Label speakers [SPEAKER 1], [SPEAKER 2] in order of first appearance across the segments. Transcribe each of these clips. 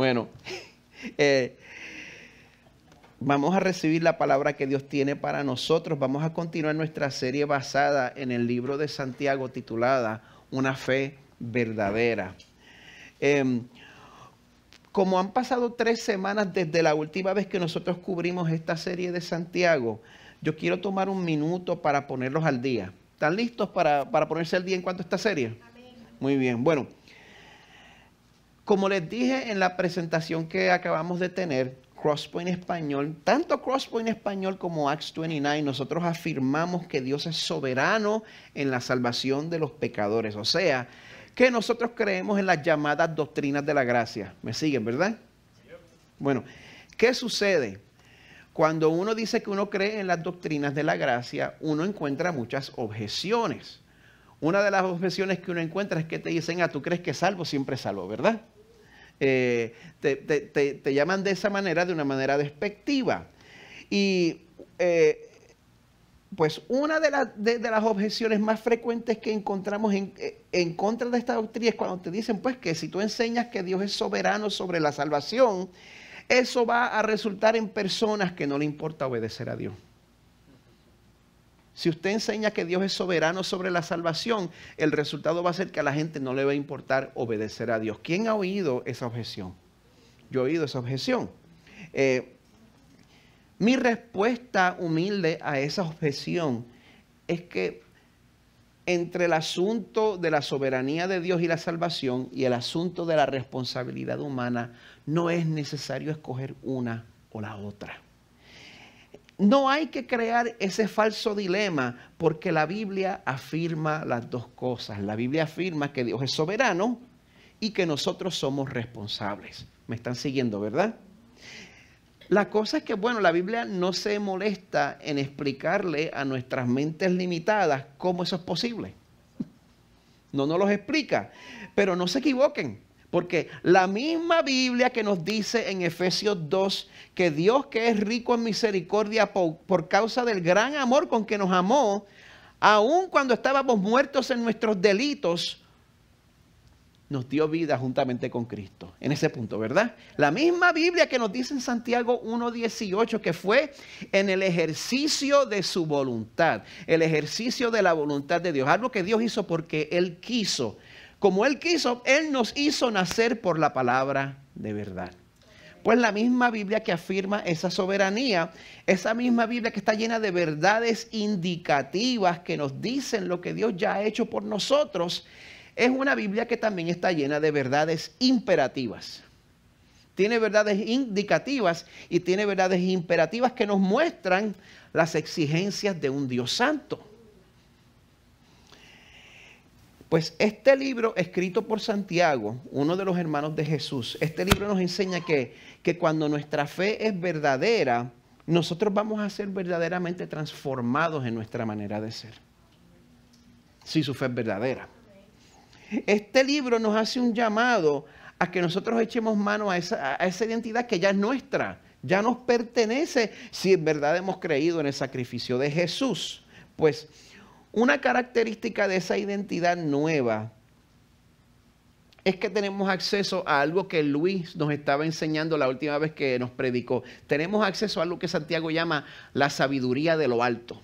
[SPEAKER 1] Bueno, vamos a recibir la palabra que Dios tiene para nosotros. Vamos a continuar nuestra serie basada en el libro de Santiago titulada Una fe verdadera. Como han pasado 3 semanas desde la última vez que nosotros cubrimos esta serie de Santiago, yo quiero tomar un minuto para ponerlos al día. ¿Están listos para ponerse al día en cuanto a esta serie? Amén. Muy bien. Bueno, como les dije en la presentación que acabamos de tener, Crosspoint Español, tanto Crosspoint Español como Acts 29, nosotros afirmamos que Dios es soberano en la salvación de los pecadores. O sea, que nosotros creemos en las llamadas doctrinas de la gracia. ¿Me siguen, verdad? Bueno, ¿qué sucede? Cuando uno dice que uno cree en las doctrinas de la gracia, uno encuentra muchas objeciones. Una de las objeciones que uno encuentra es que te dicen, tú crees que salvo, siempre salvo, ¿verdad? Te llaman de esa manera, de una manera despectiva. Y pues una de las objeciones más frecuentes que encontramos en contra de esta doctrina es cuando te dicen pues que si tú enseñas que Dios es soberano sobre la salvación, eso va a resultar en personas que no le importa obedecer a Dios. Si usted enseña que Dios es soberano sobre la salvación, el resultado va a ser que a la gente no le va a importar obedecer a Dios. ¿Quién ha oído esa objeción? Yo he oído esa objeción. Mi respuesta humilde a esa objeción es que entre el asunto de la soberanía de Dios y la salvación y el asunto de la responsabilidad humana, no es necesario escoger una o la otra. No hay que crear ese falso dilema porque la Biblia afirma las dos cosas. La Biblia afirma que Dios es soberano y que nosotros somos responsables. ¿Me están siguiendo, verdad? La cosa es que, bueno, la Biblia no se molesta en explicarle a nuestras mentes limitadas cómo eso es posible. No nos los explica, pero no se equivoquen. Porque la misma Biblia que nos dice en Efesios 2 que Dios, que es rico en misericordia por causa del gran amor con que nos amó, aun cuando estábamos muertos en nuestros delitos, nos dio vida juntamente con Cristo. En ese punto, ¿verdad? La misma Biblia que nos dice en Santiago 1:18 que fue en el ejercicio de su voluntad, el ejercicio de la voluntad de Dios, algo que Dios hizo porque Él quiso. Como Él quiso, Él nos hizo nacer por la palabra de verdad. Pues la misma Biblia que afirma esa soberanía, esa misma Biblia que está llena de verdades indicativas que nos dicen lo que Dios ya ha hecho por nosotros, es una Biblia que también está llena de verdades imperativas. Tiene verdades indicativas y tiene verdades imperativas que nos muestran las exigencias de un Dios santo. Pues este libro escrito por Santiago, uno de los hermanos de Jesús, este libro nos enseña que cuando nuestra fe es verdadera, nosotros vamos a ser verdaderamente transformados en nuestra manera de ser. Si su fe es verdadera. Este libro nos hace un llamado a que nosotros echemos mano a esa identidad que ya es nuestra, ya nos pertenece si en verdad hemos creído en el sacrificio de Jesús. Pues una característica de esa identidad nueva es que tenemos acceso a algo que Luis nos estaba enseñando la última vez que nos predicó. Tenemos acceso a algo que Santiago llama la sabiduría de lo alto.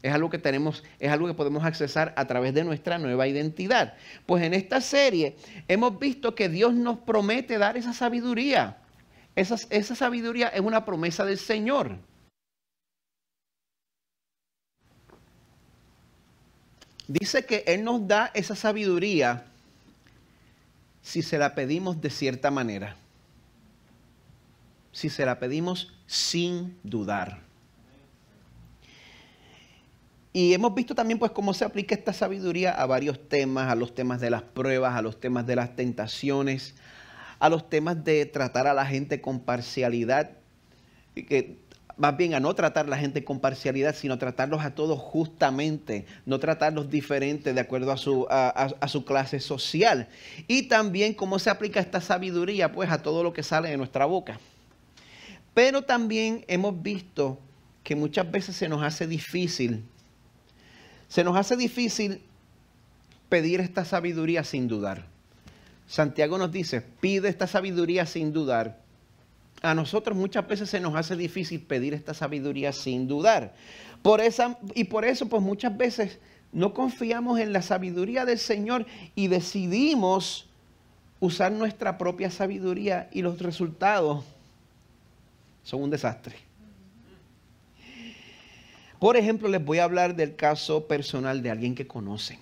[SPEAKER 1] Es algo que podemos accesar a través de nuestra nueva identidad. Pues en esta serie hemos visto que Dios nos promete dar esa sabiduría. Esa sabiduría es una promesa del Señor. Dice que Él nos da esa sabiduría si se la pedimos de cierta manera. Si se la pedimos sin dudar. Y hemos visto también pues cómo se aplica esta sabiduría a varios temas, a los temas de las pruebas, a los temas de las tentaciones, a los temas de tratar a la gente con parcialidad, que más bien a no tratar a la gente con parcialidad, sino tratarlos a todos justamente, no tratarlos diferentes de acuerdo a su clase social. Y también cómo se aplica esta sabiduría pues a todo lo que sale de nuestra boca. Pero también hemos visto que muchas veces se nos hace difícil pedir esta sabiduría sin dudar. Santiago nos dice, pide esta sabiduría sin dudar. A nosotros muchas veces se nos hace difícil pedir esta sabiduría sin dudar. Por eso, pues muchas veces no confiamos en la sabiduría del Señor y decidimos usar nuestra propia sabiduría y los resultados son un desastre. Por ejemplo, les voy a hablar del caso personal de alguien que conocen.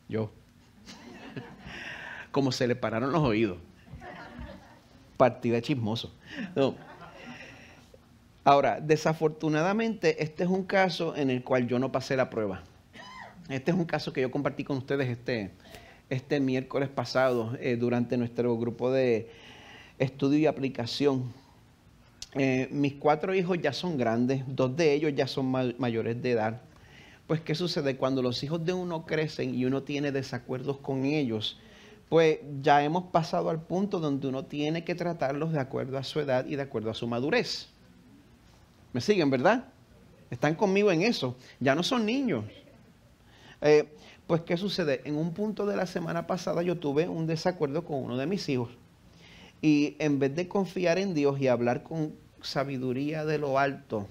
[SPEAKER 1] Yo. Como se le pararon los oídos. Partida de chismoso. No. Ahora, desafortunadamente, este es un caso en el cual yo no pasé la prueba. Este es un caso que yo compartí con ustedes este miércoles pasado durante nuestro grupo de estudio y aplicación. Mis 4 hijos ya son grandes, 2 de ellos ya son mayores de edad. Pues, ¿qué sucede? Cuando los hijos de uno crecen y uno tiene desacuerdos con ellos, pues ya hemos pasado al punto donde uno tiene que tratarlos de acuerdo a su edad y de acuerdo a su madurez. ¿Me siguen, verdad? Están conmigo en eso. Ya no son niños. Pues, ¿qué sucede? En un punto de la semana pasada yo tuve un desacuerdo con uno de mis hijos. Y en vez de confiar en Dios y hablar con sabiduría de lo alto,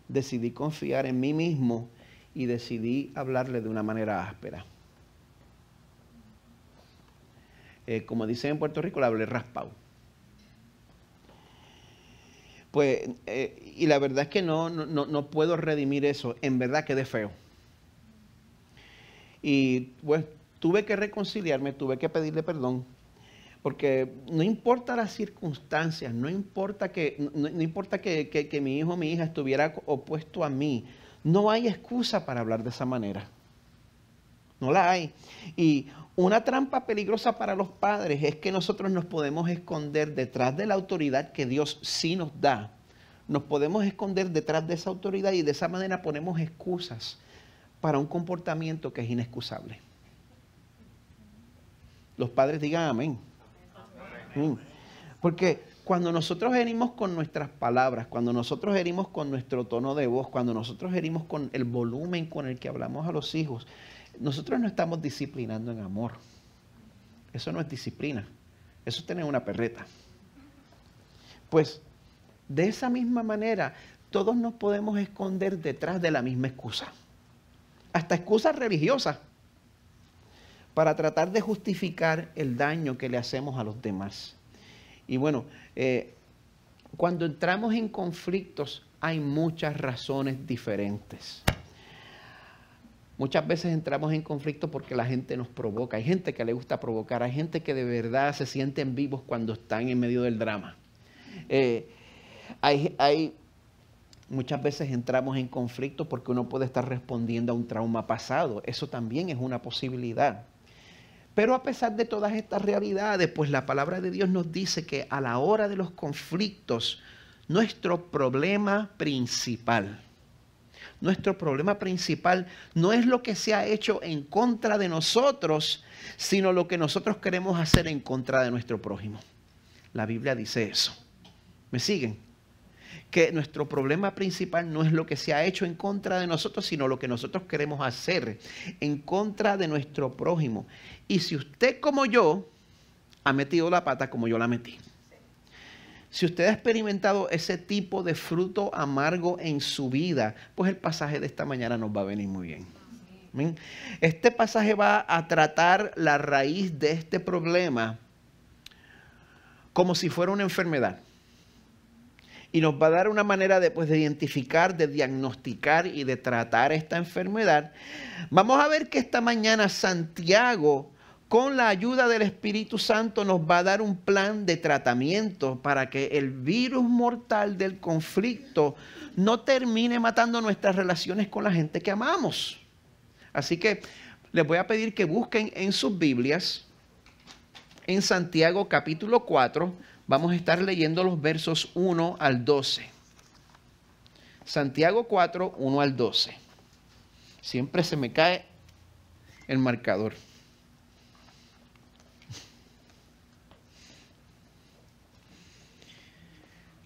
[SPEAKER 1] decidí confiar en mí mismo y decidí hablarle de una manera áspera. Como dicen en Puerto Rico, le hablé raspado. Pues, y la verdad es que no puedo redimir eso. En verdad quedé feo. Y pues tuve que reconciliarme, tuve que pedirle perdón. Porque no importa las circunstancias, no importa que mi hijo o mi hija estuviera opuesto a mí, no hay excusa para hablar de esa manera. No la hay. Y una trampa peligrosa para los padres es que nosotros nos podemos esconder detrás de la autoridad que Dios sí nos da. Nos podemos esconder detrás de esa autoridad y de esa manera ponemos excusas para un comportamiento que es inexcusable. Los padres digan amén. Porque cuando nosotros herimos con nuestras palabras, cuando nosotros herimos con nuestro tono de voz, cuando nosotros herimos con el volumen con el que hablamos a los hijos, nosotros no estamos disciplinando en amor. Eso no es disciplina. Eso es tener una perreta. Pues de esa misma manera, todos nos podemos esconder detrás de la misma excusa. Hasta excusas religiosas, para tratar de justificar el daño que le hacemos a los demás. Y bueno, cuando entramos en conflictos hay muchas razones diferentes. Muchas veces entramos en conflicto porque la gente nos provoca. Hay gente que le gusta provocar, hay gente que de verdad se sienten vivos cuando están en medio del drama. Muchas veces entramos en conflicto porque uno puede estar respondiendo a un trauma pasado. Eso también es una posibilidad. Pero a pesar de todas estas realidades, pues la palabra de Dios nos dice que a la hora de los conflictos, nuestro problema principal no es lo que se ha hecho en contra de nosotros, sino lo que nosotros queremos hacer en contra de nuestro prójimo. La Biblia dice eso. ¿Me siguen? Que nuestro problema principal no es lo que se ha hecho en contra de nosotros, sino lo que nosotros queremos hacer en contra de nuestro prójimo. Y si usted como yo ha metido la pata como yo la metí, si usted ha experimentado ese tipo de fruto amargo en su vida, pues el pasaje de esta mañana nos va a venir muy bien. ¿Bien? Este pasaje va a tratar la raíz de este problema como si fuera una enfermedad. Y nos va a dar una manera de identificar, de diagnosticar y de tratar esta enfermedad. Vamos a ver que esta mañana Santiago, con la ayuda del Espíritu Santo, nos va a dar un plan de tratamiento para que el virus mortal del conflicto no termine matando nuestras relaciones con la gente que amamos. Así que les voy a pedir que busquen en sus Biblias, en Santiago capítulo 4, vamos a estar leyendo los versos 1 al 12. Santiago 4, 1 al 12. Siempre se me cae el marcador.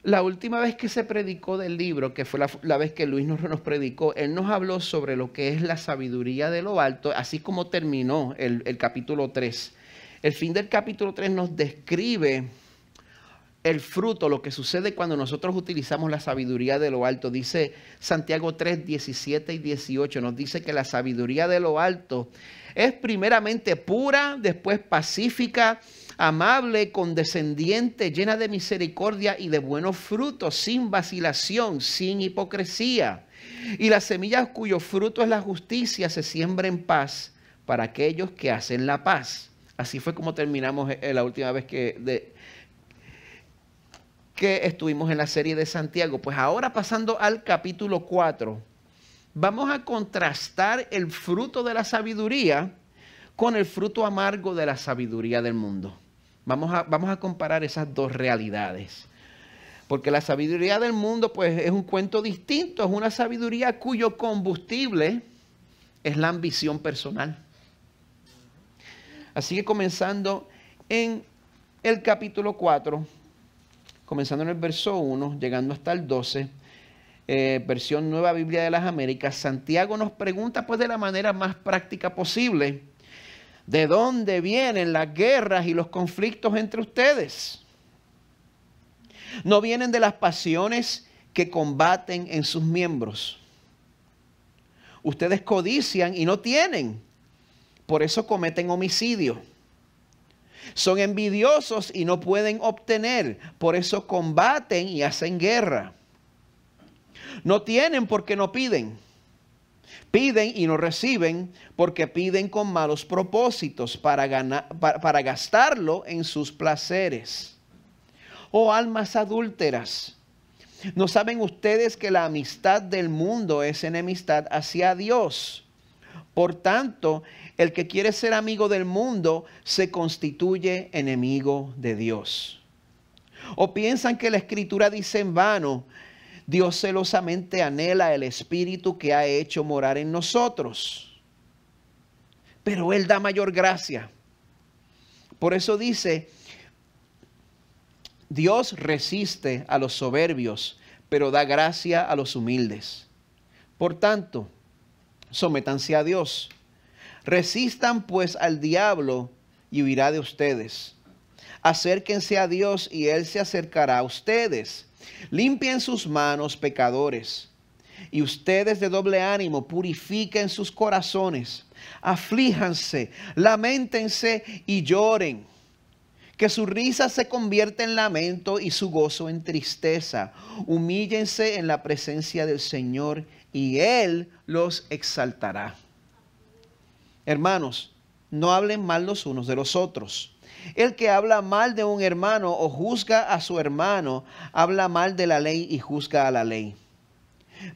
[SPEAKER 1] La última vez que se predicó del libro, que fue la vez que Luis nos predicó, él nos habló sobre lo que es la sabiduría de lo alto, así como terminó el capítulo 3. El fin del capítulo 3 nos describe el fruto, lo que sucede cuando nosotros utilizamos la sabiduría de lo alto. Dice Santiago 3, 17 y 18, nos dice que la sabiduría de lo alto es primeramente pura, después pacífica, amable, condescendiente, llena de misericordia y de buenos frutos, sin vacilación, sin hipocresía. Y la semilla cuyo fruto es la justicia se siembra en paz para aquellos que hacen la paz. Así fue como terminamos la última vez que estuvimos en la serie de Santiago. Pues ahora, pasando al capítulo 4, vamos a contrastar el fruto de la sabiduría con el fruto amargo de la sabiduría del mundo. Vamos a comparar esas dos realidades. Porque la sabiduría del mundo pues es un cuento distinto, es una sabiduría cuyo combustible es la ambición personal. Así que comenzando en el capítulo 4, comenzando en el verso 1, llegando hasta el 12, versión Nueva Biblia de las Américas, Santiago nos pregunta pues de la manera más práctica posible, ¿de dónde vienen las guerras y los conflictos entre ustedes? ¿No vienen de las pasiones que combaten en sus miembros? Ustedes codician y no tienen, por eso cometen homicidio. Son envidiosos y no pueden obtener, por eso combaten y hacen guerra. No tienen porque no piden. Piden y no reciben porque piden con malos propósitos para gastarlo en sus placeres. Oh almas adúlteras, ¿no saben ustedes que la amistad del mundo es enemistad hacia Dios? Por tanto, el que quiere ser amigo del mundo se constituye enemigo de Dios. ¿O piensan que la Escritura dice en vano, Dios celosamente anhela el Espíritu que ha hecho morar en nosotros? Pero Él da mayor gracia. Por eso dice, Dios resiste a los soberbios, pero da gracia a los humildes. Por tanto, sométanse a Dios. Resistan pues al diablo y huirá de ustedes. Acérquense a Dios y Él se acercará a ustedes. Limpien sus manos, pecadores. Y ustedes de doble ánimo, purifiquen sus corazones. Aflíjanse, lamentense y lloren. Que su risa se convierta en lamento y su gozo en tristeza. Humíllense en la presencia del Señor y Él los exaltará. Hermanos, no hablen mal los unos de los otros. El que habla mal de un hermano o juzga a su hermano, habla mal de la ley y juzga a la ley.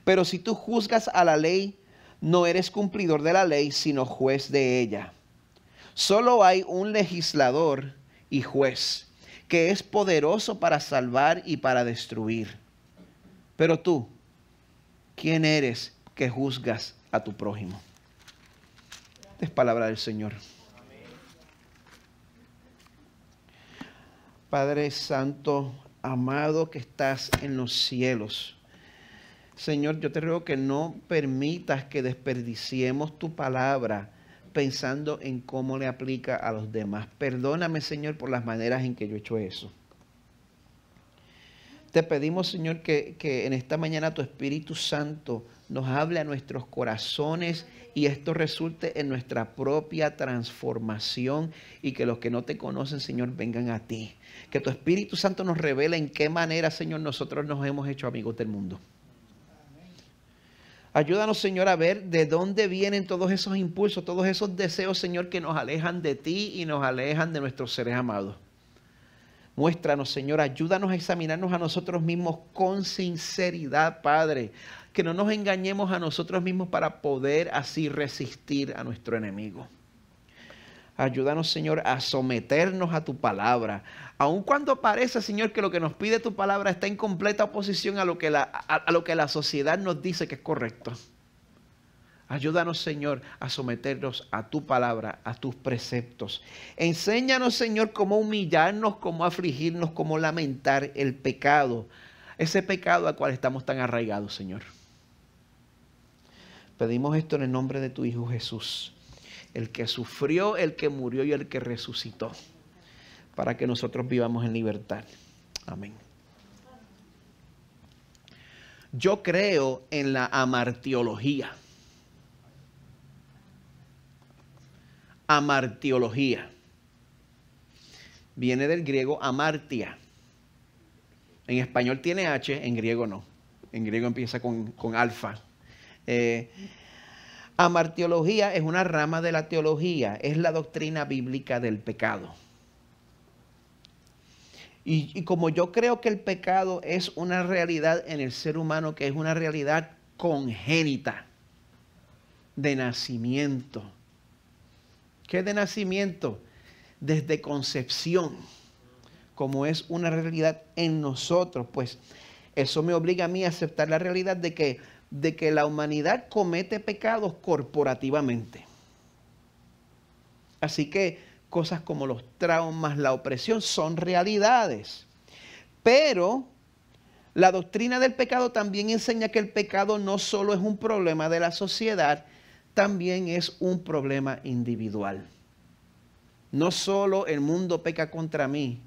[SPEAKER 1] Pero si tú juzgas a la ley, no eres cumplidor de la ley, sino juez de ella. Solo hay un legislador y juez, que es poderoso para salvar y para destruir. Pero tú, ¿quién eres que juzgas a tu prójimo? Es palabra del Señor. Padre Santo, amado que estás en los cielos, Señor, yo te ruego que no permitas que desperdiciemos tu palabra pensando en cómo le aplica a los demás. Perdóname, Señor, por las maneras en que yo he hecho eso. Te pedimos, Señor, que en esta mañana tu Espíritu Santo nos hable a nuestros corazones y esto resulte en nuestra propia transformación y que los que no te conocen, Señor, vengan a ti. Que tu Espíritu Santo nos revele en qué manera, Señor, nosotros nos hemos hecho amigos del mundo. Ayúdanos, Señor, a ver de dónde vienen todos esos impulsos, todos esos deseos, Señor, que nos alejan de ti y nos alejan de nuestros seres amados. Muéstranos, Señor, ayúdanos a examinarnos a nosotros mismos con sinceridad, Padre. Que no nos engañemos a nosotros mismos para poder así resistir a nuestro enemigo. Ayúdanos, Señor, a someternos a tu palabra. Aun cuando parece, Señor, que lo que nos pide tu palabra está en completa oposición a lo que la sociedad nos dice que es correcto. Ayúdanos, Señor, a someternos a tu palabra, a tus preceptos. Enséñanos, Señor, cómo humillarnos, cómo afligirnos, cómo lamentar el pecado. ese pecado al cual estamos tan arraigados, Señor. Pedimos esto en el nombre de tu Hijo Jesús, el que sufrió, el que murió y el que resucitó, para que nosotros vivamos en libertad. Amén. Yo creo en la amartiología. Amartiología. Viene del griego amartia. En español tiene H, en griego no. En griego empieza con alfa. Amartiología es una rama de la teología, es la doctrina bíblica del pecado. Y como yo creo que el pecado es una realidad en el ser humano, que es una realidad congénita, de nacimiento. ¿Qué es de nacimiento? Desde concepción, como es una realidad en nosotros, pues eso me obliga a mí a aceptar la realidad de que la humanidad comete pecados corporativamente. Así que cosas como los traumas, la opresión son realidades. Pero la doctrina del pecado también enseña que el pecado no solo es un problema de la sociedad, también es un problema individual. No solo el mundo peca contra mí,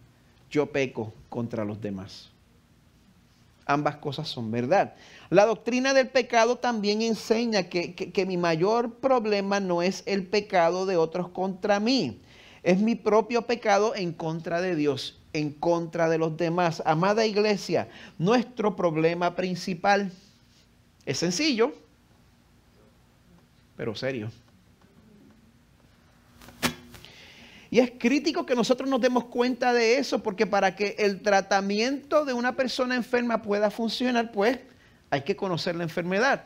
[SPEAKER 1] yo peco contra los demás. Ambas cosas son verdad. La doctrina del pecado también enseña que mi mayor problema no es el pecado de otros contra mí. Es mi propio pecado en contra de Dios, en contra de los demás. Amada iglesia, nuestro problema principal es sencillo, pero serio. Y es crítico que nosotros nos demos cuenta de eso, porque para que el tratamiento de una persona enferma pueda funcionar, pues hay que conocer la enfermedad.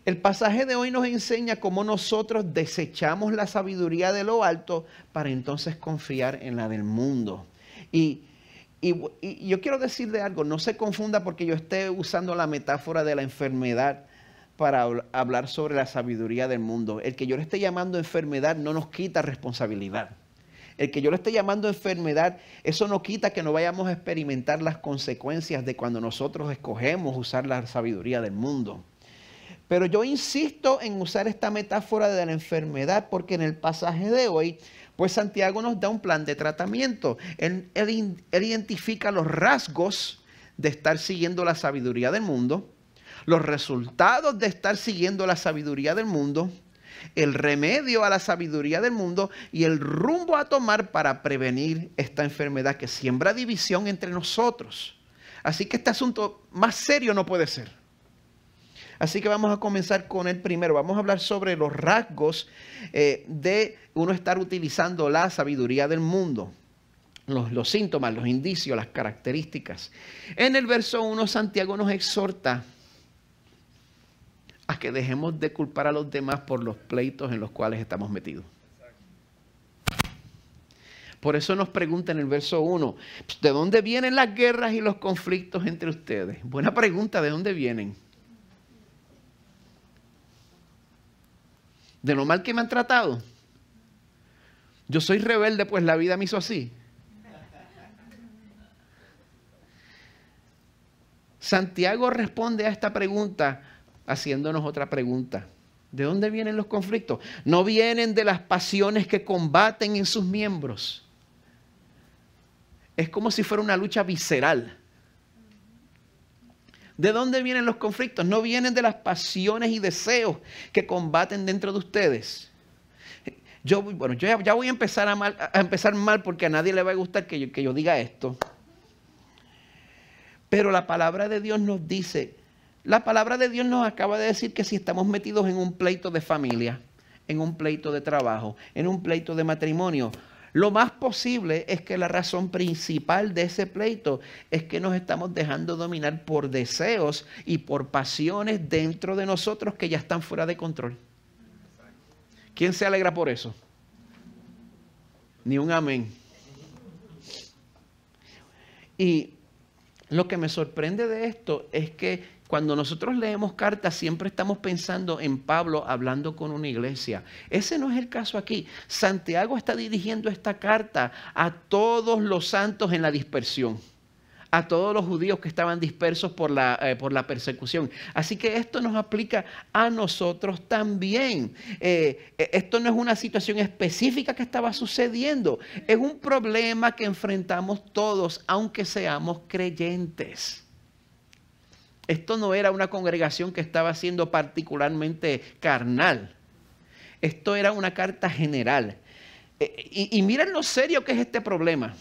[SPEAKER 1] El pasaje de hoy nos enseña cómo nosotros desechamos la sabiduría de lo alto para entonces confiar en la del mundo. Y yo quiero decirle algo, no se confunda porque yo esté usando la metáfora de la enfermedad para hablar sobre la sabiduría del mundo. El que yo le esté llamando enfermedad no nos quita responsabilidad. El que yo le esté llamando enfermedad, eso no quita que no vayamos a experimentar las consecuencias de cuando nosotros escogemos usar la sabiduría del mundo. Pero yo insisto en usar esta metáfora de la enfermedad porque en el pasaje de hoy, pues Santiago nos da un plan de tratamiento. Él identifica los rasgos de estar siguiendo la sabiduría del mundo, los resultados de estar siguiendo la sabiduría del mundo, el remedio a la sabiduría del mundo y el rumbo a tomar para prevenir esta enfermedad que siembra división entre nosotros. Así que este asunto más serio no puede ser. Así que vamos a comenzar con el primero. Vamos a hablar sobre los rasgos de uno estar utilizando la sabiduría del mundo. Los síntomas, los indicios, las características. En el verso 1, Santiago nos exhorta a que dejemos de culpar a los demás por los pleitos en los cuales estamos metidos. Por eso nos pregunta en el verso 1, ¿de dónde vienen las guerras y los conflictos entre ustedes? Buena pregunta, ¿de dónde vienen? ¿De lo mal que me han tratado? Yo soy rebelde, pues la vida me hizo así. Santiago responde a esta pregunta haciéndonos otra pregunta. ¿De dónde vienen los conflictos? No vienen de las pasiones que combaten en sus miembros. Es como si fuera una lucha visceral. ¿De dónde vienen los conflictos? No vienen de las pasiones y deseos que combaten dentro de ustedes. Yo ya voy a empezar empezar mal porque a nadie le va a gustar que yo diga esto. Pero la palabra de Dios nos dice, la palabra de Dios nos acaba de decir que si estamos metidos en un pleito de familia, en un pleito de trabajo, en un pleito de matrimonio, lo más posible es que la razón principal de ese pleito es que nos estamos dejando dominar por deseos y por pasiones dentro de nosotros que ya están fuera de control. ¿Quién se alegra por eso? Ni un amén. Y lo que me sorprende de esto es que Cuando nosotros leemos cartas, siempre estamos pensando en Pablo hablando con una iglesia. Ese no es el caso aquí. Santiago está dirigiendo esta carta a todos los santos en la dispersión, a todos los judíos que estaban dispersos por la persecución. Así que esto nos aplica a nosotros también. Esto no es una situación específica que estaba sucediendo. Es un problema que enfrentamos todos, aunque seamos creyentes. Esto no era una congregación que estaba siendo particularmente carnal. Esto era una carta general. Y miren lo serio que es este problema.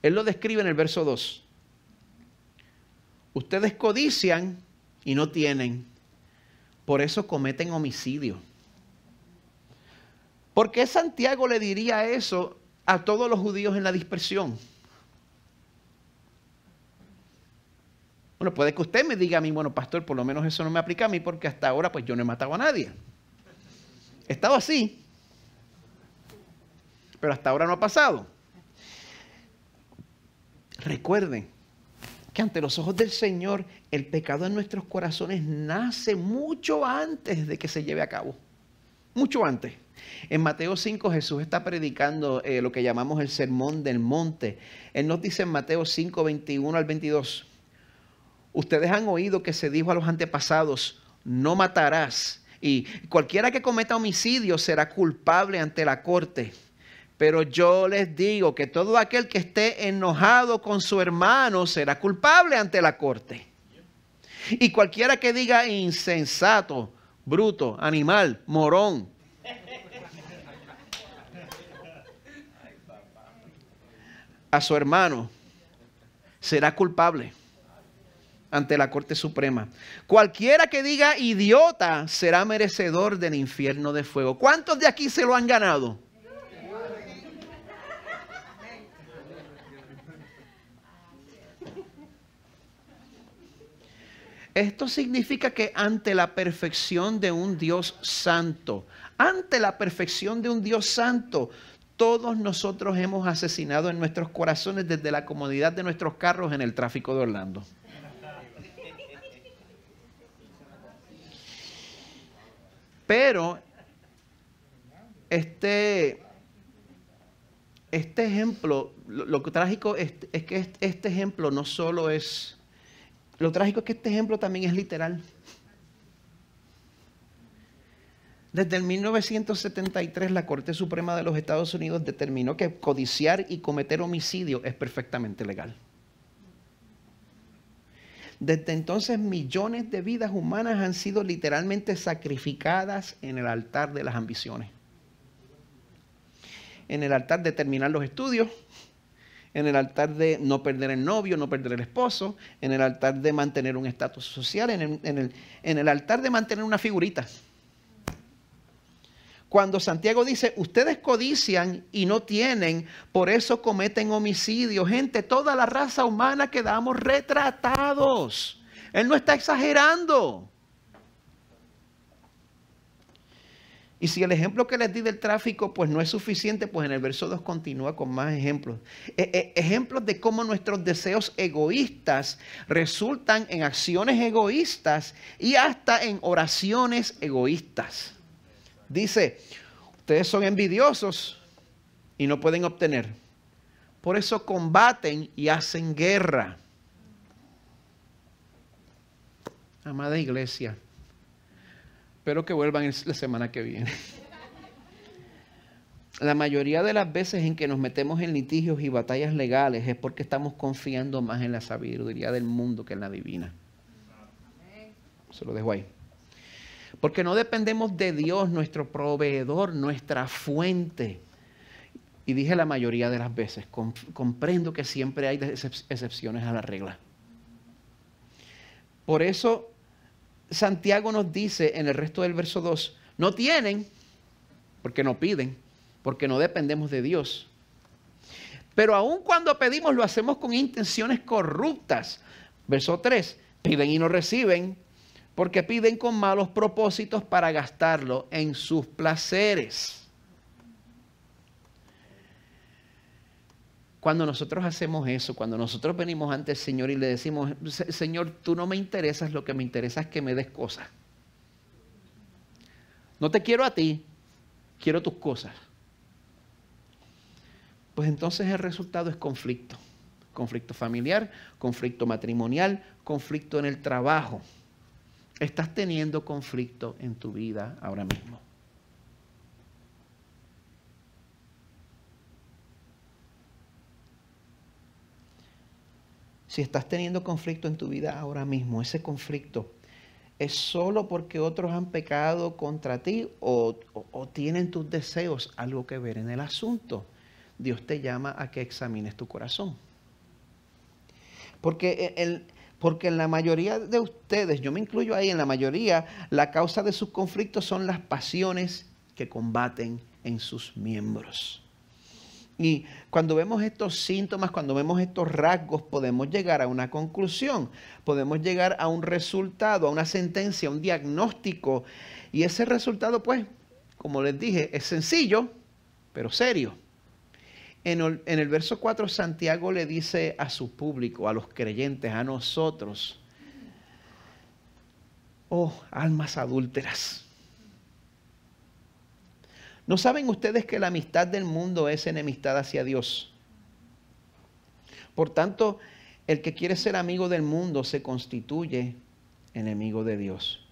[SPEAKER 1] Él lo describe en el verso 2. Ustedes codician y no tienen. Por eso cometen homicidio. ¿Por qué Santiago le diría eso a todos los judíos en la dispersión? Bueno, puede que usted me diga a mí, bueno, pastor, por lo menos eso no me aplica a mí porque hasta ahora pues yo no he matado a nadie. He estado así, pero hasta ahora no ha pasado. Recuerden que ante los ojos del Señor el pecado en nuestros corazones nace mucho antes de que se lleve a cabo. Mucho antes. En Mateo 5 Jesús está predicando lo que llamamos el Sermón del Monte. Él nos dice en Mateo 5, 21 al 22. Ustedes han oído que se dijo a los antepasados, no matarás. Y cualquiera que cometa homicidio será culpable ante la corte. Pero yo les digo que todo aquel que esté enojado con su hermano será culpable ante la corte. Y cualquiera que diga insensato, bruto, animal, morón, a su hermano será culpable ante la Corte Suprema. Cualquiera que diga idiota será merecedor del infierno de fuego. ¿Cuántos de aquí se lo han ganado? Esto significa que ante la perfección de un Dios santo, todos nosotros hemos asesinado en nuestros corazones desde la comodidad de nuestros carros en el tráfico de Orlando. Pero este ejemplo, lo trágico es que este ejemplo no solo es... Lo trágico es que este ejemplo también es literal. Desde el 1973 la Corte Suprema de los Estados Unidos determinó que codiciar y cometer homicidio es perfectamente legal. Desde entonces millones de vidas humanas han sido literalmente sacrificadas en el altar de las ambiciones. En el altar de terminar los estudios, en el altar de no perder el novio, no perder el esposo, en el altar de mantener un estatus social, en el altar de mantener una figurita. Cuando Santiago dice, ustedes codician y no tienen, por eso cometen homicidio. Gente, toda la raza humana quedamos retratados. Él no está exagerando. Y si el ejemplo que les di del tráfico pues no es suficiente, pues en el verso 2 continúa con más ejemplos. Ejemplos de cómo nuestros deseos egoístas resultan en acciones egoístas y hasta en oraciones egoístas. Dice, ustedes son envidiosos y no pueden obtener. Por eso combaten y hacen guerra. Amada iglesia, espero que vuelvan la semana que viene. La mayoría de las veces en que nos metemos en litigios y batallas legales es porque estamos confiando más en la sabiduría del mundo que en la divina. Se lo dejo ahí. Porque no dependemos de Dios, nuestro proveedor, nuestra fuente. Y dije la mayoría de las veces, comprendo que siempre hay excepciones a la regla. Por eso Santiago nos dice en el resto del verso 2, no tienen, porque no piden, porque no dependemos de Dios. Pero aun cuando pedimos lo hacemos con intenciones corruptas. Verso 3, piden y no reciben, porque piden con malos propósitos para gastarlo en sus placeres. Cuando nosotros hacemos eso, cuando nosotros venimos ante el Señor y le decimos, Señor, tú no me interesas, lo que me interesa es que me des cosas. No te quiero a ti, quiero tus cosas. Pues entonces el resultado es conflicto. Conflicto familiar, conflicto matrimonial, conflicto en el trabajo. Estás teniendo conflicto en tu vida ahora mismo. Si estás teniendo conflicto en tu vida ahora mismo, ese conflicto es solo porque otros han pecado contra ti o tienen tus deseos algo que ver en el asunto. Dios te llama a que examines tu corazón. Porque en la mayoría de ustedes, yo me incluyo ahí, en la mayoría, la causa de sus conflictos son las pasiones que combaten en sus miembros. Y cuando vemos estos síntomas, cuando vemos estos rasgos, podemos llegar a una conclusión, podemos llegar a un resultado, a una sentencia, a un diagnóstico. Y ese resultado, pues, como les dije, es sencillo, pero serio. En el verso 4, Santiago le dice a su público, a los creyentes, a nosotros, oh, almas adúlteras. ¿No saben ustedes que la amistad del mundo es enemistad hacia Dios? Por tanto, el que quiere ser amigo del mundo se constituye enemigo de Dios.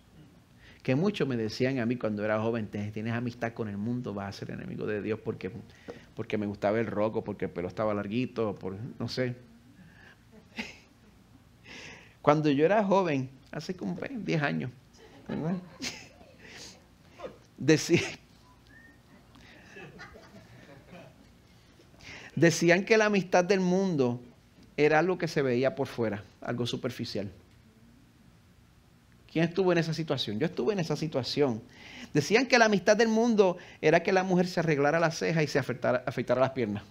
[SPEAKER 1] Que muchos me decían a mí cuando era joven, tienes amistad con el mundo, vas a ser enemigo de Dios porque me gustaba el rock, o porque el pelo estaba larguito, no sé. Cuando yo era joven, hace como 10 años, ¿verdad? Decían que la amistad del mundo era algo que se veía por fuera, algo superficial. ¿Quién estuvo en esa situación? Yo estuve en esa situación. Decían que la amistad del mundo era que la mujer se arreglara las cejas y se afeitara las piernas.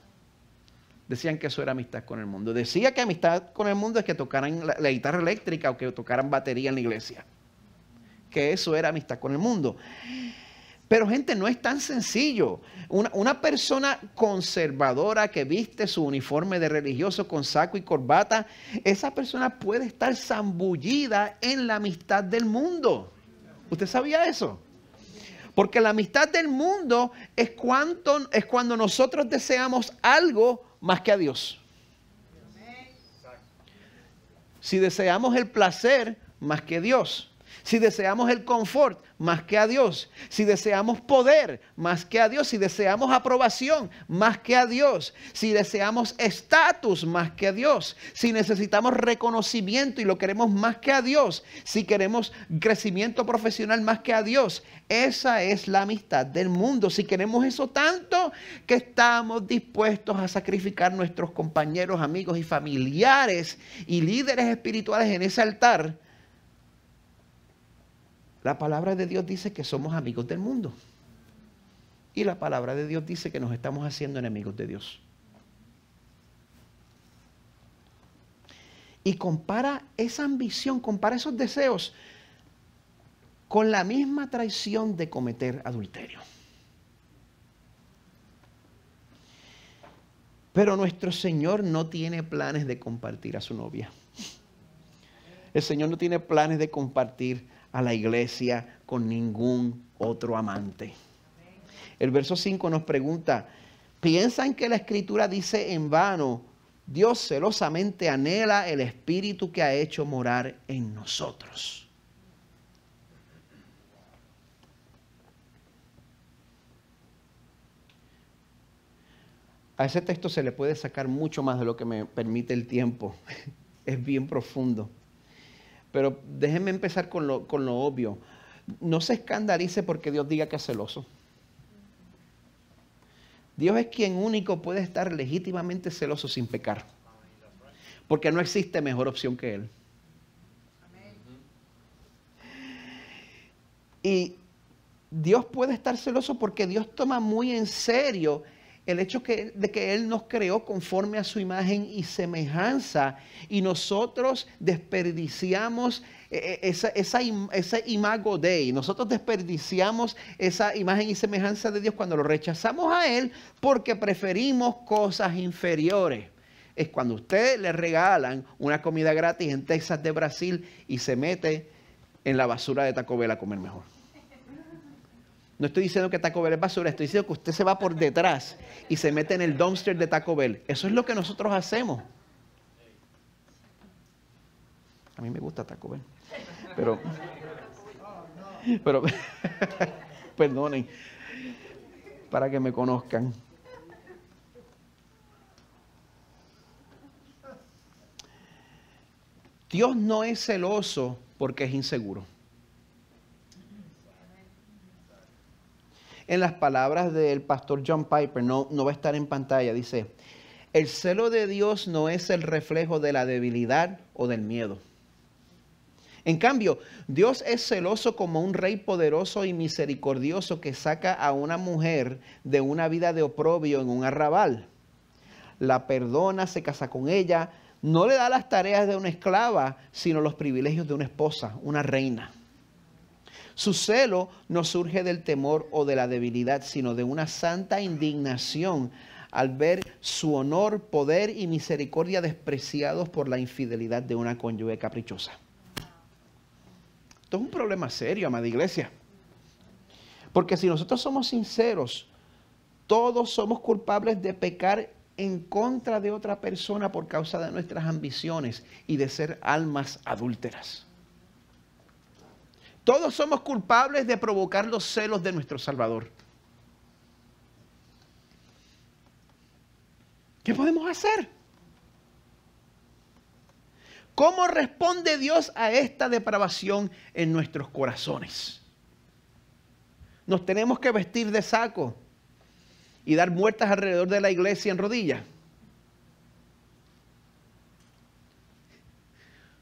[SPEAKER 1] Decían que eso era amistad con el mundo. Decía que amistad con el mundo es que tocaran la guitarra eléctrica o que tocaran batería en la iglesia. Que eso era amistad con el mundo. Pero gente, no es tan sencillo. Una persona conservadora que viste su uniforme de religioso con saco y corbata, esa persona puede estar zambullida en la amistad del mundo. ¿Usted sabía eso? Porque la amistad del mundo es cuando nosotros deseamos algo más que a Dios. Si deseamos el placer más que Dios. Si deseamos el confort más que a Dios, si deseamos poder más que a Dios, si deseamos aprobación más que a Dios, si deseamos estatus más que a Dios, si necesitamos reconocimiento y lo queremos más que a Dios, si queremos crecimiento profesional más que a Dios, esa es la amistad del mundo. Si queremos eso tanto que estamos dispuestos a sacrificar nuestros compañeros, amigos y familiares y líderes espirituales en ese altar, la palabra de Dios dice que somos amigos del mundo. Y la palabra de Dios dice que nos estamos haciendo enemigos de Dios. Y compara esa ambición, compara esos deseos con la misma traición de cometer adulterio. Pero nuestro Señor no tiene planes de compartir a su novia. El Señor no tiene planes de compartir a la iglesia con ningún otro amante. El verso 5 nos pregunta, ¿piensan que la Escritura dice en vano, Dios celosamente anhela el Espíritu que ha hecho morar en nosotros? A ese texto se le puede sacar mucho más de lo que me permite el tiempo. Es bien profundo. Pero déjenme empezar con lo obvio. No se escandalice porque Dios diga que es celoso. Dios es quien único puede estar legítimamente celoso sin pecar. Porque no existe mejor opción que Él. Y Dios puede estar celoso porque Dios toma muy en serio el hecho de que Él nos creó conforme a su imagen y semejanza, y nosotros desperdiciamos esa imago Dei. Nosotros desperdiciamos esa imagen y semejanza de Dios cuando lo rechazamos a Él porque preferimos cosas inferiores. es cuando usted le regalan una comida gratis en Texas de Brasil y se mete en la basura de Taco Bell a comer mejor. No estoy diciendo que Taco Bell es basura, estoy diciendo que usted se va por detrás y se mete en el dumpster de Taco Bell. Eso es lo que nosotros hacemos. A mí me gusta Taco Bell, pero perdonen, para que me conozcan. Dios no es celoso porque es inseguro. En las palabras del pastor John Piper, no va a estar en pantalla, dice: el celo de Dios no es el reflejo de la debilidad o del miedo. En cambio, Dios es celoso como un rey poderoso y misericordioso que saca a una mujer de una vida de oprobio en un arrabal. La perdona, se casa con ella, no le da las tareas de una esclava, sino los privilegios de una esposa, una reina. Su celo no surge del temor o de la debilidad, sino de una santa indignación al ver su honor, poder y misericordia despreciados por la infidelidad de una cónyuge caprichosa. Esto es un problema serio, amada iglesia. Porque si nosotros somos sinceros, todos somos culpables de pecar en contra de otra persona por causa de nuestras ambiciones y de ser almas adúlteras. Todos somos culpables de provocar los celos de nuestro Salvador. ¿Qué podemos hacer? ¿Cómo responde Dios a esta depravación en nuestros corazones? ¿Nos tenemos que vestir de saco y dar vueltas alrededor de la iglesia en rodillas?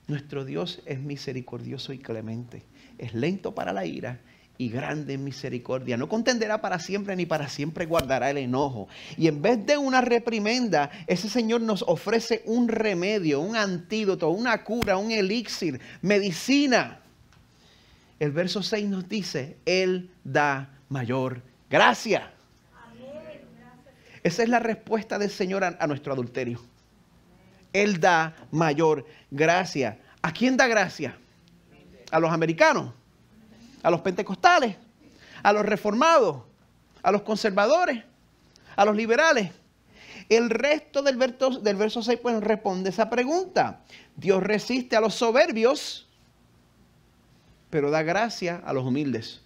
[SPEAKER 1] Nuestro Dios es misericordioso y clemente, es lento para la ira y grande en misericordia. No contenderá para siempre, ni para siempre guardará el enojo. Y en vez de una reprimenda, ese Señor nos ofrece un remedio, un antídoto, una cura, un elixir, medicina. El verso 6 nos dice: Él da mayor gracia. Amén. Esa es la respuesta del Señor a nuestro adulterio. Él da mayor gracia. ¿A quién da gracia? ¿A los americanos? ¿A los pentecostales? ¿A los reformados? ¿A los conservadores? ¿A los liberales? El resto del verso 6 pues responde esa pregunta. Dios resiste a los soberbios, pero da gracia a los humildes.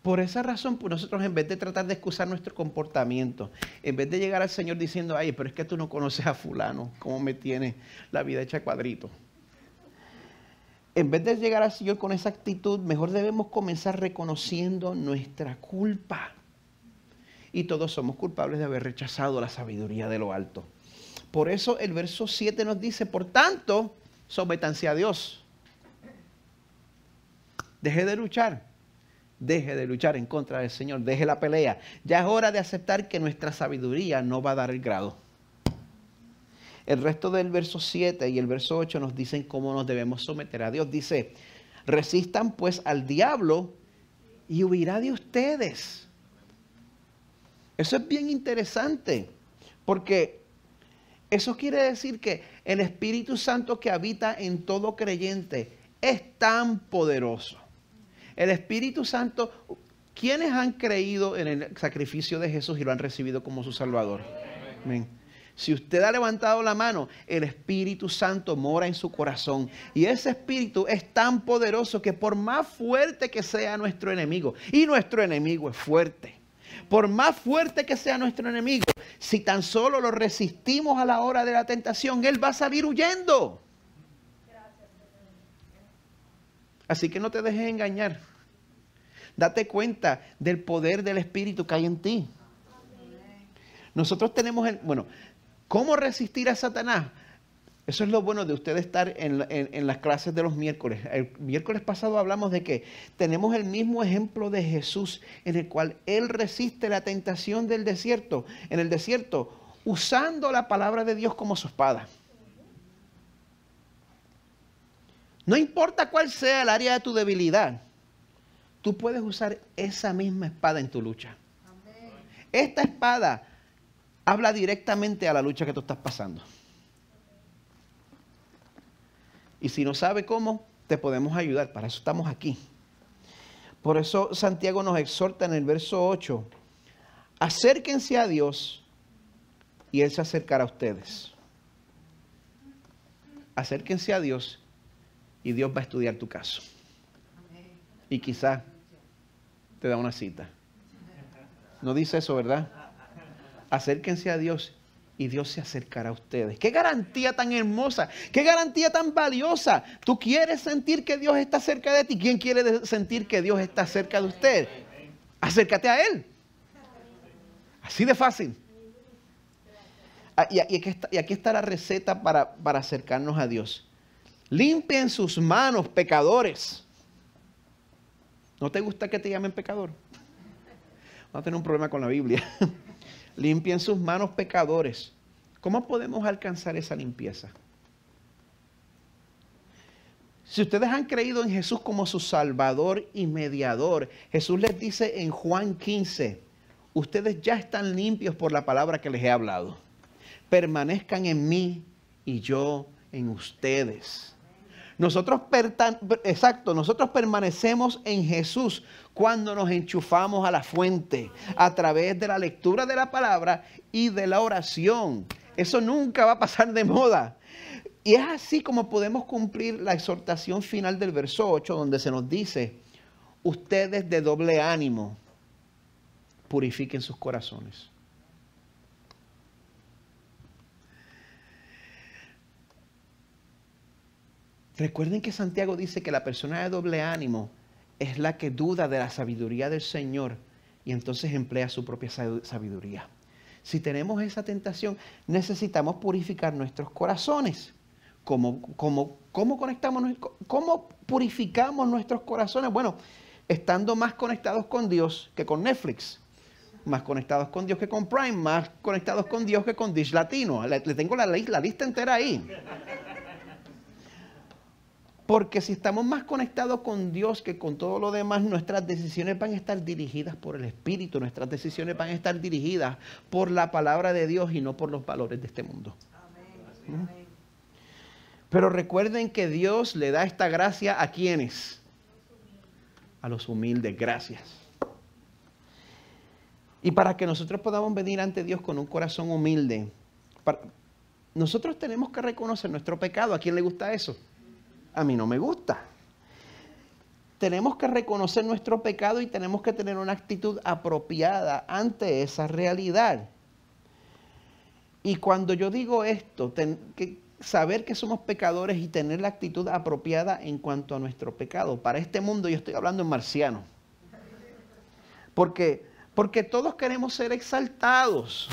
[SPEAKER 1] Por esa razón, pues nosotros, en vez de tratar de excusar nuestro comportamiento, en vez de llegar al Señor diciendo: ay, pero es que tú no conoces a fulano, cómo me tiene la vida hecha cuadrito. En vez de llegar al Señor con esa actitud, mejor debemos comenzar reconociendo nuestra culpa. Y todos somos culpables de haber rechazado la sabiduría de lo alto. Por eso el verso 7 nos dice: por tanto, sométanse a Dios. Deje de luchar. Deje de luchar en contra del Señor. Deje la pelea. Ya es hora de aceptar que nuestra sabiduría no va a dar el grado. El resto del verso 7 y el verso 8 nos dicen cómo nos debemos someter a Dios. Dice: resistan pues al diablo y huirá de ustedes. Eso es bien interesante, porque eso quiere decir que el Espíritu Santo que habita en todo creyente es tan poderoso. El Espíritu Santo, ¿quiénes han creído en el sacrificio de Jesús y lo han recibido como su Salvador? Amén. Si usted ha levantado la mano, el Espíritu Santo mora en su corazón. Y ese Espíritu es tan poderoso que por más fuerte que sea nuestro enemigo, y nuestro enemigo es fuerte, por más fuerte que sea nuestro enemigo, si tan solo lo resistimos a la hora de la tentación, él va a salir huyendo. Así que no te dejes engañar. Date cuenta del poder del Espíritu que hay en ti. Nosotros tenemos ¿cómo resistir a Satanás? Eso es lo bueno de usted estar en las clases de los miércoles. El miércoles pasado hablamos de que tenemos el mismo ejemplo de Jesús, en el cual Él resiste la tentación del desierto, en el desierto, usando la palabra de Dios como su espada. No importa cuál sea el área de tu debilidad, tú puedes usar esa misma espada en tu lucha. Esta espada habla directamente a la lucha que tú estás pasando. Y si no sabe cómo, te podemos ayudar. Para eso estamos aquí. Por eso Santiago nos exhorta en el verso 8. Acérquense a Dios y Él se acercará a ustedes. Acérquense a Dios y Dios va a estudiar tu caso. Y quizás te da una cita. No dice eso, ¿verdad? Acérquense a Dios y Dios se acercará a ustedes. ¡Qué garantía tan hermosa! ¡Qué garantía tan valiosa! ¿Tú quieres sentir que Dios está cerca de ti? ¿Quién quiere sentir que Dios está cerca de usted? Acércate a Él. Así de fácil. Y aquí está la receta para acercarnos a Dios. Limpien sus manos, pecadores. ¿No te gusta que te llamen pecador? Vamos a tener un problema con la Biblia. Limpien sus manos, pecadores. ¿Cómo podemos alcanzar esa limpieza? Si ustedes han creído en Jesús como su Salvador y mediador, Jesús les dice en Juan 15, ustedes ya están limpios por la palabra que les he hablado. Permanezcan en mí y yo en ustedes. Nosotros permanecemos en Jesús cuando nos enchufamos a la fuente a través de la lectura de la palabra y de la oración. Eso nunca va a pasar de moda. Y es así como podemos cumplir la exhortación final del verso 8, donde se nos dice, ustedes de doble ánimo, purifiquen sus corazones. Recuerden que Santiago dice que la persona de doble ánimo es la que duda de la sabiduría del Señor y entonces emplea su propia sabiduría. Si tenemos esa tentación, necesitamos purificar nuestros corazones. ¿Cómo purificamos nuestros corazones? Bueno, estando más conectados con Dios que con Netflix, más conectados con Dios que con Prime, más conectados con Dios que con Dish Latino. Le tengo la lista entera ahí. Porque si estamos más conectados con Dios que con todo lo demás, nuestras decisiones van a estar dirigidas por el Espíritu, nuestras decisiones van a estar dirigidas por la palabra de Dios y no por los valores de este mundo. Amén. Pero recuerden que Dios le da esta gracia ¿a quiénes? A los humildes, gracias. Y para que nosotros podamos venir ante Dios con un corazón humilde, nosotros tenemos que reconocer nuestro pecado. ¿A quién le gusta eso? A mí no me gusta. Tenemos que reconocer nuestro pecado y tenemos que tener una actitud apropiada ante esa realidad. Y cuando yo digo esto, saber que somos pecadores y tener la actitud apropiada en cuanto a nuestro pecado. Para este mundo yo estoy hablando en marciano. Porque todos queremos ser exaltados.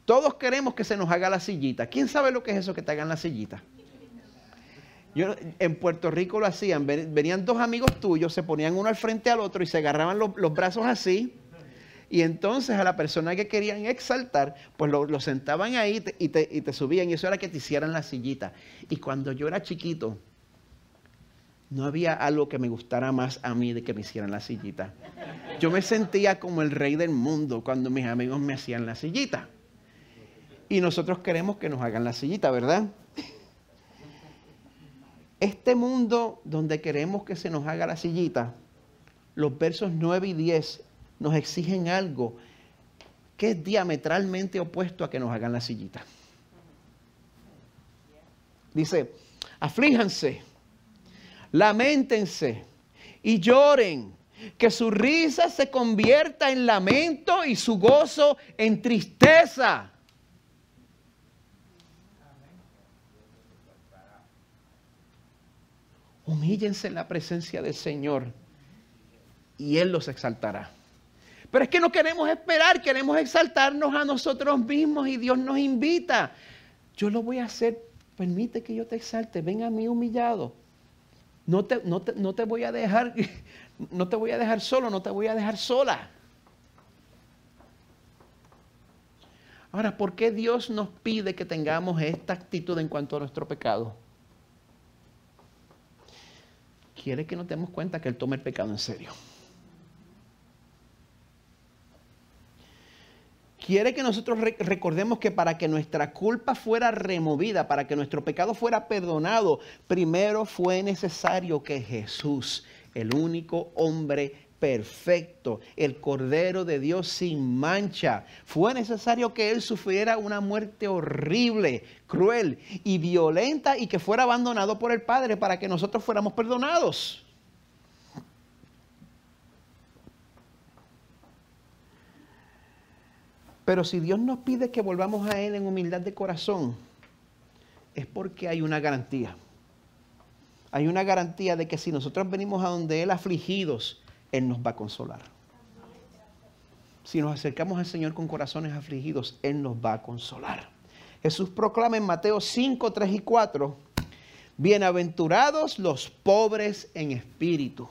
[SPEAKER 1] Todos queremos que se nos haga la sillita. ¿Quién sabe lo que es eso que te hagan la sillita? En Puerto Rico lo hacían, venían dos amigos tuyos, se ponían uno al frente al otro y se agarraban los brazos así, y entonces a la persona que querían exaltar, pues lo sentaban ahí y te subían, y eso era que te hicieran la sillita. Y cuando yo era chiquito, no había algo que me gustara más a mí de que me hicieran la sillita. Yo me sentía como el rey del mundo cuando mis amigos me hacían la sillita. Y nosotros queremos que nos hagan la sillita, ¿verdad? Este mundo donde queremos que se nos haga la sillita, los versos 9 y 10 nos exigen algo que es diametralmente opuesto a que nos hagan la sillita. Dice, aflíjanse, lamentense y lloren, que su risa se convierta en lamento y su gozo en tristeza. Humíllense en la presencia del Señor y Él los exaltará. Pero es que no queremos esperar, queremos exaltarnos a nosotros mismos y Dios nos invita. Yo lo voy a hacer, permite que yo te exalte, ven a mí humillado. No te voy a dejar, no te voy a dejar solo, no te voy a dejar sola. Ahora, ¿por qué Dios nos pide que tengamos esta actitud en cuanto a nuestro pecado? quiere que nos demos cuenta que Él toma el pecado en serio. Quiere que nosotros recordemos que para que nuestra culpa fuera removida, para que nuestro pecado fuera perdonado, primero fue necesario que Jesús, el único hombre perfecto, el Cordero de Dios sin mancha, fue necesario que Él sufriera una muerte horrible, cruel y violenta y que fuera abandonado por el Padre para que nosotros fuéramos perdonados. Pero si Dios nos pide que volvamos a Él en humildad de corazón, es porque hay una garantía. Hay una garantía de que si nosotros venimos a donde Él afligidos, Él nos va a consolar. Si nos acercamos al Señor con corazones afligidos, Él nos va a consolar. Jesús proclama en Mateo 5, 3 y 4, bienaventurados los pobres en espíritu.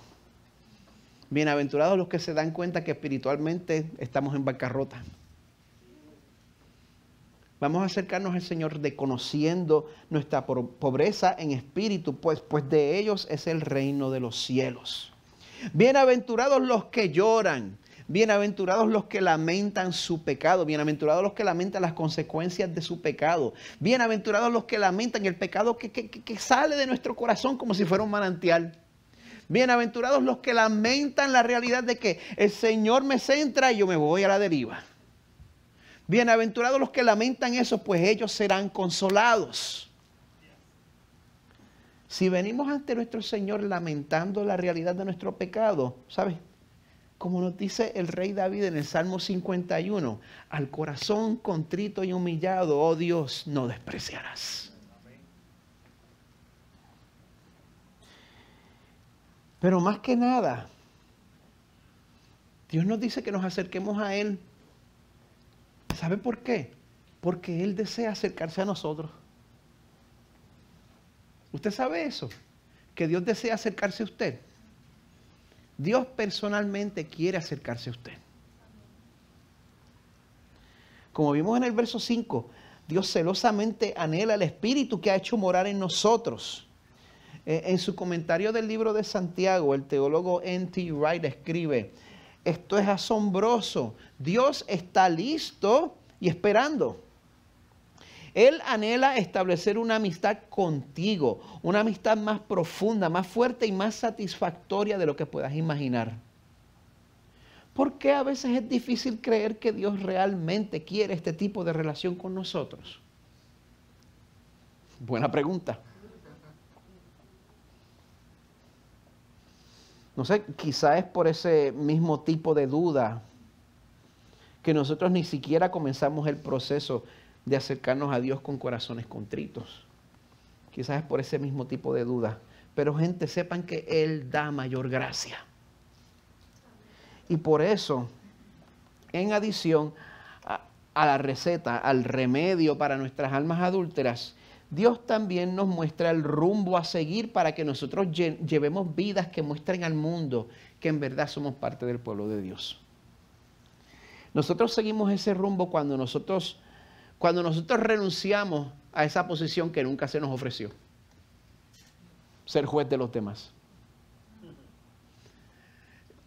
[SPEAKER 1] Bienaventurados los que se dan cuenta que espiritualmente estamos en bancarrota. Vamos a acercarnos al Señor reconociendo nuestra pobreza en espíritu, pues de ellos es el reino de los cielos. Bienaventurados los que lloran, bienaventurados los que lamentan su pecado, bienaventurados los que lamentan las consecuencias de su pecado, bienaventurados los que lamentan el pecado que sale de nuestro corazón como si fuera un manantial. Bienaventurados los que lamentan la realidad de que el Señor me centra y yo me voy a la deriva. Bienaventurados los que lamentan eso, pues ellos serán consolados. Si venimos ante nuestro Señor lamentando la realidad de nuestro pecado, ¿sabes? Como nos dice el rey David en el Salmo 51, al corazón contrito y humillado, oh Dios, no despreciarás. Pero más que nada, Dios nos dice que nos acerquemos a Él. ¿Sabe por qué? Porque Él desea acercarse a nosotros. ¿Usted sabe eso? Que Dios desea acercarse a usted. Dios personalmente quiere acercarse a usted. Como vimos en el verso 5, Dios celosamente anhela el Espíritu que ha hecho morar en nosotros. En su comentario del libro de Santiago, el teólogo N.T. Wright escribe: esto es asombroso. Dios está listo y esperando. Él anhela establecer una amistad contigo, una amistad más profunda, más fuerte y más satisfactoria de lo que puedas imaginar. ¿Por qué a veces es difícil creer que Dios realmente quiere este tipo de relación con nosotros? Buena pregunta. No sé, quizá es por ese mismo tipo de duda que nosotros ni siquiera comenzamos el proceso de acercarnos a Dios con corazones contritos. Quizás es por ese mismo tipo de duda. Pero gente, sepan que Él da mayor gracia. Y por eso, en adición a la receta, al remedio para nuestras almas adúlteras, Dios también nos muestra el rumbo a seguir para que nosotros llevemos vidas que muestren al mundo que en verdad somos parte del pueblo de Dios. Nosotros seguimos ese rumbo cuando nosotros renunciamos a esa posición que nunca se nos ofreció. Ser juez de los demás.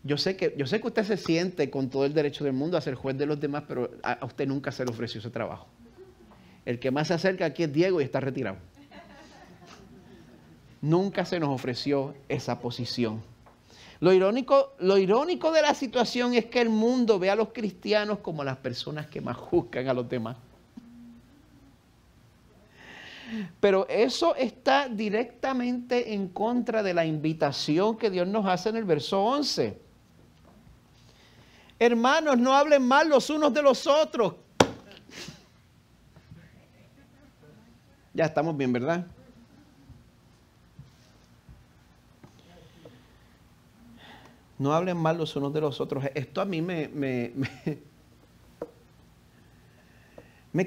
[SPEAKER 1] Yo sé que usted se siente con todo el derecho del mundo a ser juez de los demás, pero a usted nunca se le ofreció ese trabajo. El que más se acerca aquí es Diego y está retirado. Nunca se nos ofreció esa posición. Lo irónico de la situación es que el mundo ve a los cristianos como las personas que más juzgan a los demás. Pero eso está directamente en contra de la invitación que Dios nos hace en el verso 11. Hermanos, no hablen mal los unos de los otros. Ya estamos bien, ¿verdad? No hablen mal los unos de los otros. Esto a mí me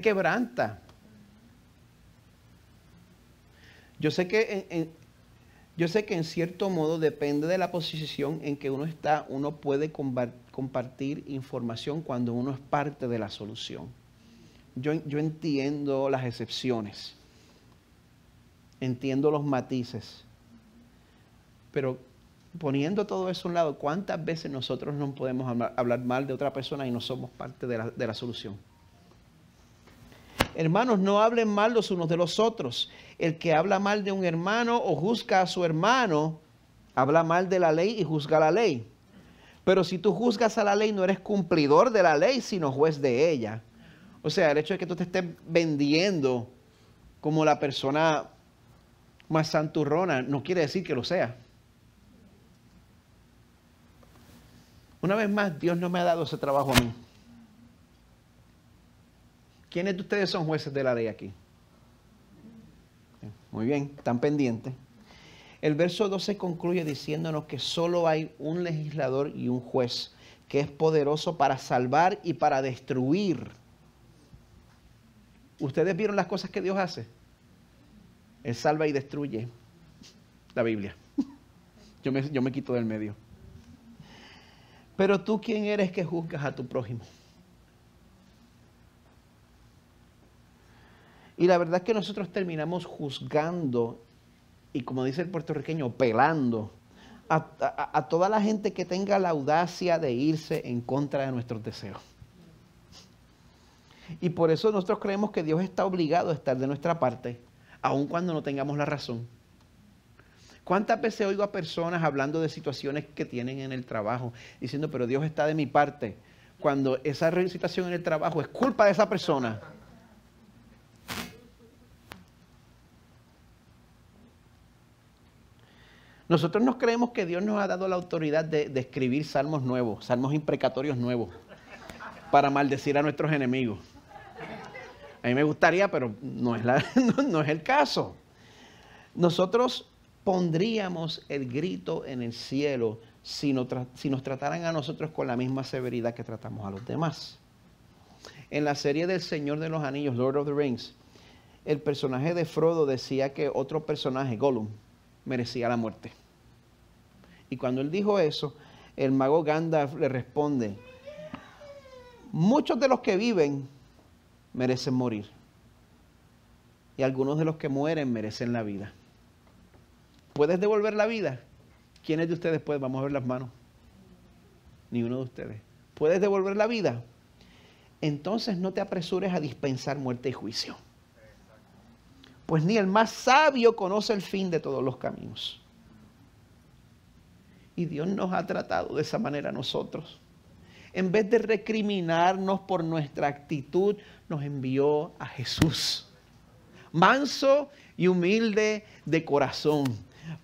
[SPEAKER 1] quebranta. Yo sé que en cierto modo depende de la posición en que uno está, uno puede compartir información cuando uno es parte de la solución. Yo entiendo las excepciones, entiendo los matices, pero poniendo todo eso a un lado, ¿cuántas veces nosotros no podemos hablar mal de otra persona y no somos parte de la solución? Hermanos, no hablen mal los unos de los otros. El que habla mal de un hermano o juzga a su hermano, habla mal de la ley y juzga la ley. Pero si tú juzgas a la ley, no eres cumplidor de la ley, sino juez de ella. O sea, el hecho de que tú te estés vendiendo como la persona más santurrona, no quiere decir que lo sea. Una vez más, Dios no me ha dado ese trabajo a mí. ¿Quiénes de ustedes son jueces de la ley aquí? Muy bien, están pendientes. El verso 12 concluye diciéndonos que solo hay un legislador y un juez que es poderoso para salvar y para destruir. ¿Ustedes vieron las cosas que Dios hace? Él salva y destruye. La Biblia. Yo me quito del medio. Pero tú, ¿quién eres que juzgas a tu prójimo? Y la verdad es que nosotros terminamos juzgando y, como dice el puertorriqueño, pelando a toda la gente que tenga la audacia de irse en contra de nuestros deseos. Y por eso nosotros creemos que Dios está obligado a estar de nuestra parte, aun cuando no tengamos la razón. ¿Cuántas veces oigo a personas hablando de situaciones que tienen en el trabajo, diciendo, pero Dios está de mi parte, cuando esa situación en el trabajo es culpa de esa persona? Nosotros nos creemos que Dios nos ha dado la autoridad de escribir salmos nuevos, salmos imprecatorios nuevos, para maldecir a nuestros enemigos. A mí me gustaría, pero no es el caso. Nosotros pondríamos el grito en el cielo si nos trataran a nosotros con la misma severidad que tratamos a los demás. En la serie del Señor de los Anillos, Lord of the Rings, el personaje de Frodo decía que otro personaje, Gollum, merecía la muerte. Y cuando él dijo eso, el mago Gandalf le responde, muchos de los que viven merecen morir. Y algunos de los que mueren merecen la vida. ¿Puedes devolver la vida? ¿Quiénes de ustedes pueden? Vamos a ver las manos. Ni uno de ustedes. ¿Puedes devolver la vida? Entonces no te apresures a dispensar muerte y juicio. Pues ni el más sabio conoce el fin de todos los caminos. Y Dios nos ha tratado de esa manera a nosotros. En vez de recriminarnos por nuestra actitud, nos envió a Jesús, manso y humilde de corazón,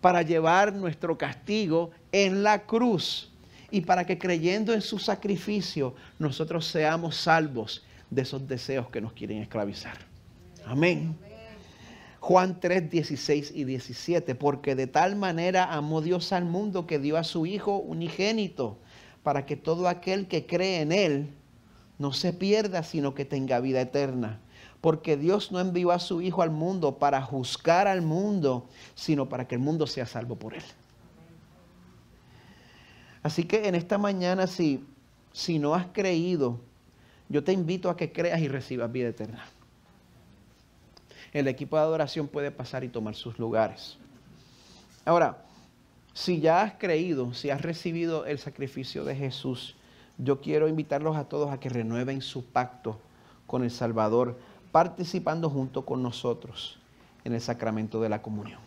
[SPEAKER 1] para llevar nuestro castigo en la cruz y para que, creyendo en su sacrificio, nosotros seamos salvos de esos deseos que nos quieren esclavizar. Amén. Juan 3, 16 y 17, porque de tal manera amó Dios al mundo que dio a su Hijo unigénito, para que todo aquel que cree en Él no se pierda, sino que tenga vida eterna. Porque Dios no envió a su Hijo al mundo para juzgar al mundo, sino para que el mundo sea salvo por Él. Así que en esta mañana, si no has creído, yo te invito a que creas y recibas vida eterna. El equipo de adoración puede pasar y tomar sus lugares. Ahora, si ya has creído, si has recibido el sacrificio de Jesús, yo quiero invitarlos a todos a que renueven su pacto con el Salvador, participando junto con nosotros en el sacramento de la comunión.